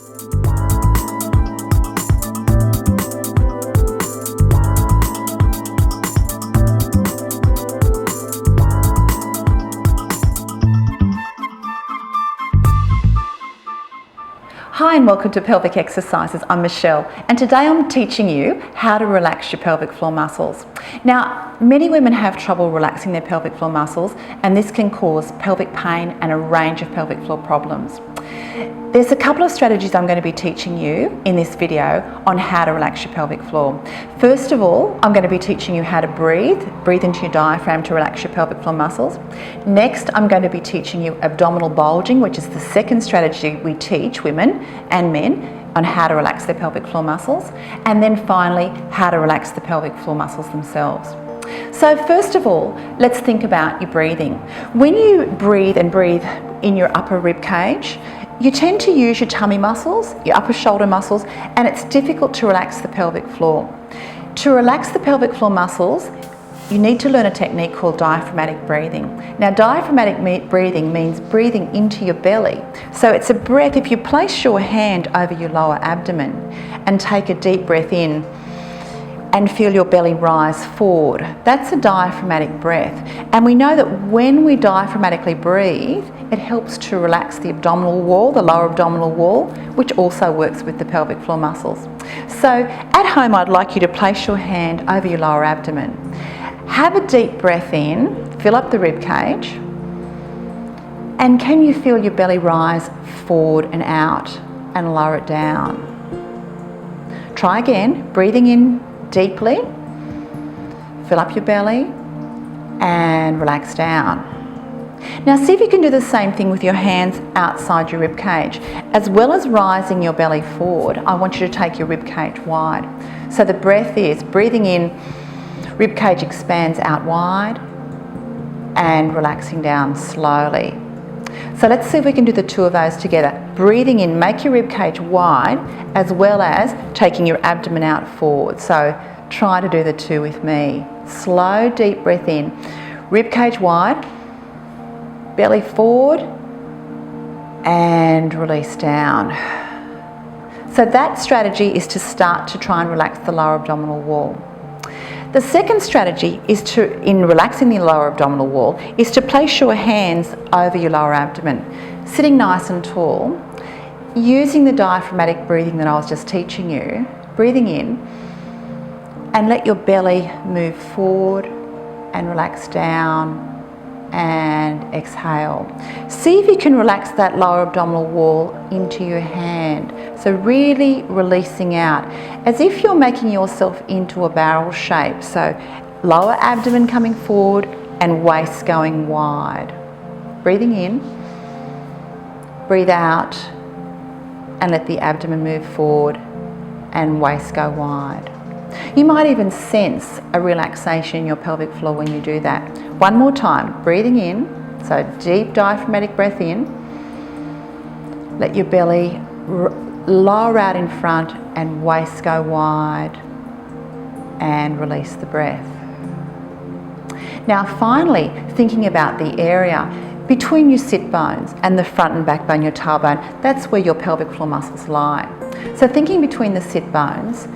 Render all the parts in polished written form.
Hi and welcome to Pelvic Exercises. I'm Michelle and today I'm teaching you how to relax your pelvic floor muscles. Now, many women have trouble relaxing their pelvic floor muscles and this can cause pelvic pain and a range of pelvic floor problems. There's a couple of strategies I'm going to be teaching you in this video on how to relax your pelvic floor. First of all, I'm going to be teaching you how to breathe into your diaphragm to relax your pelvic floor muscles. Next, I'm going to be teaching you abdominal bulging, which is the second strategy we teach women and men on how to relax their pelvic floor muscles. And then finally, how to relax the pelvic floor muscles themselves. So first of all, let's think about your breathing. When you breathe in your upper rib cage, you tend to use your tummy muscles, your upper shoulder muscles, and it's difficult to relax the pelvic floor. To relax the pelvic floor muscles, you need to learn a technique called diaphragmatic breathing. Now, diaphragmatic breathing means breathing into your belly. So it's a breath, if you place your hand over your lower abdomen and take a deep breath in, and feel your belly rise forward. That's a diaphragmatic breath. And we know that when we diaphragmatically breathe, it helps to relax the abdominal wall, the lower abdominal wall, which also works with the pelvic floor muscles. So at home, I'd like you to place your hand over your lower abdomen. Have a deep breath in, fill up the rib cage, and can you feel your belly rise forward and out and lower it down? Try again, breathing in deeply, fill up your belly and relax down. Now see if you can do the same thing with your hands outside your rib cage. As well as rising your belly forward, I want you to take your rib cage wide. So the breath is breathing in, rib cage expands out wide and relaxing down slowly. So let's see if we can do the two of those together. Breathing in, make your rib cage wide, as well as taking your abdomen out forward. So try to do the two with me. Slow, deep breath in, rib cage wide, belly forward, and release down. So that strategy is to start to try and relax the lower abdominal wall. The second strategy is in relaxing the lower abdominal wall, is to place your hands over your lower abdomen, sitting nice and tall, using the diaphragmatic breathing that I was just teaching you, breathing in, and let your belly move forward and relax down and exhale. See if you can relax that lower abdominal wall into your hand. So really releasing out, as if you're making yourself into a barrel shape. So lower abdomen coming forward and waist going wide. Breathing in, breathe out, and let the abdomen move forward and waist go wide. You might even sense a relaxation in your pelvic floor when you do that. One more time, breathing in, so deep diaphragmatic breath in. Let your belly lower out in front and waist go wide and release the breath. Now finally, thinking about the area between your sit bones and the front and back bone, your tailbone, that's where your pelvic floor muscles lie. So thinking between the sit bones,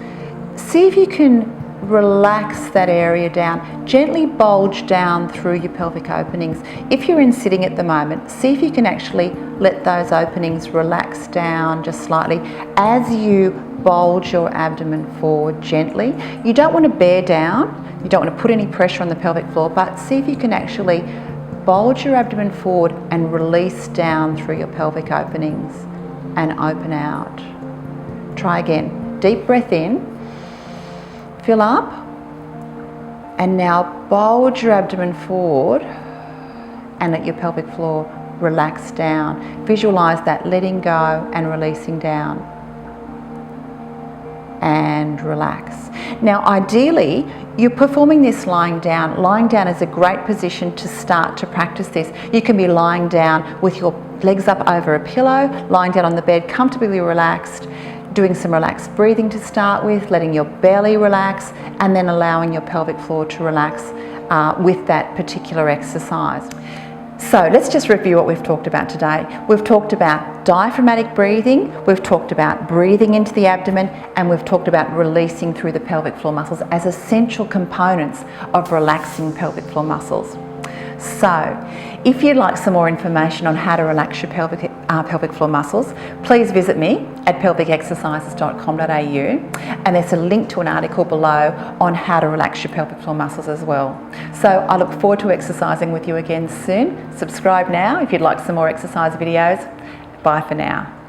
see if you can relax that area down, gently bulge down through your pelvic openings. If you're in sitting at the moment, see if you can actually let those openings relax down just slightly as you bulge your abdomen forward gently. You don't want to bear down, you don't want to put any pressure on the pelvic floor, but see if you can actually bulge your abdomen forward and release down through your pelvic openings and open out. Try again. Deep breath in. Fill up, and now bulge your abdomen forward and let your pelvic floor relax down. Visualize that letting go and releasing down. And relax. Now ideally, you're performing this lying down. Lying down is a great position to start to practice this. You can be lying down with your legs up over a pillow, lying down on the bed, comfortably relaxed, doing some relaxed breathing to start with, letting your belly relax, and then allowing your pelvic floor to relax with that particular exercise. So let's just review what we've talked about today. We've talked about diaphragmatic breathing, we've talked about breathing into the abdomen, and we've talked about releasing through the pelvic floor muscles as essential components of relaxing pelvic floor muscles. So, if you'd like some more information on how to relax your pelvic floor muscles, please visit me at pelvicexercises.com.au, and there's a link to an article below on how to relax your pelvic floor muscles as well. So I look forward to exercising with you again soon. Subscribe now if you'd like some more exercise videos. Bye for now.